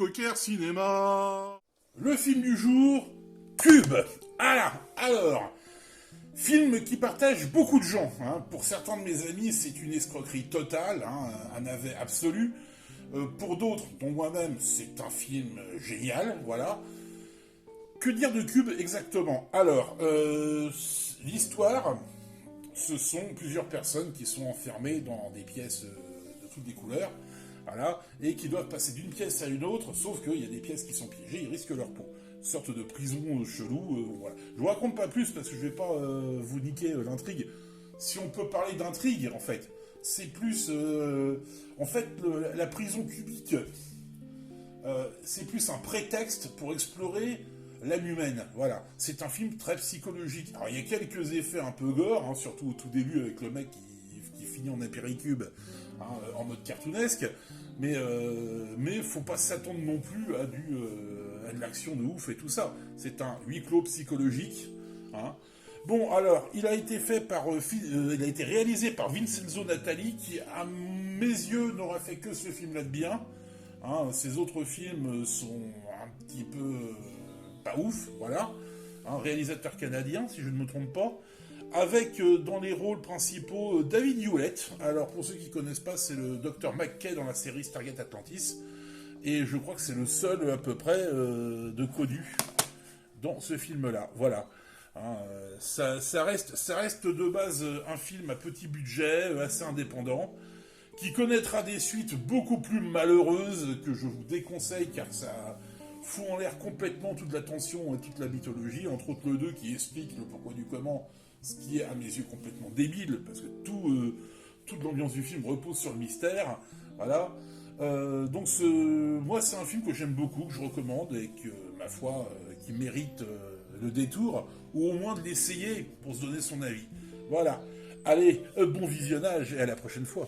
Poker Cinéma. Le film du jour, Cube. Alors, film qui partage beaucoup de gens. Pour certains de mes amis, c'est une escroquerie totale, un navet absolu. Pour d'autres, dont moi-même, c'est un film génial, voilà. Que dire de Cube exactement? Alors, l'histoire, ce sont plusieurs personnes qui sont enfermées dans des pièces de toutes les couleurs, voilà, et qui doivent passer d'une pièce à une autre, sauf qu'il y a des pièces qui sont piégées, ils risquent leur peau. Une sorte de prison chelou, voilà. Je vous raconte pas plus parce que je vais pas vous niquer l'intrigue. Si on peut parler d'intrigue, en fait, c'est plus... en fait, la prison cubique, c'est plus un prétexte pour explorer l'âme humaine, voilà. C'est un film très psychologique. Alors, il y a quelques effets un peu gore, surtout au tout début avec le mec qui finit en apéricube, en mode cartoonesque, mais faut pas s'attendre non plus à de l'action de ouf et tout ça. C'est un huis clos psychologique, Bon, alors, il a été réalisé par Vincenzo Natali, qui, à mes yeux, n'aura fait que ce film-là de bien. Ses autres films sont un petit peu pas ouf, voilà. Réalisateur canadien, si je ne me trompe pas. Avec dans les rôles principaux David Hewlett. Alors, pour ceux qui ne connaissent pas, c'est le Dr McKay dans la série Stargate Atlantis. Et je crois que c'est le seul, à peu près, de connu dans ce film-là. Voilà. Ça reste de base un film à petit budget, assez indépendant, qui connaîtra des suites beaucoup plus malheureuses que je vous déconseille, car ça fout en l'air complètement toute la tension et toute la mythologie, entre autres le 2 qui explique le pourquoi du comment, ce qui est à mes yeux complètement débile, parce que toute l'ambiance du film repose sur le mystère, voilà. Donc moi c'est un film que j'aime beaucoup, que je recommande, et que, ma foi, qui mérite le détour, ou au moins de l'essayer pour se donner son avis. Voilà. Allez, bon visionnage, et à la prochaine fois.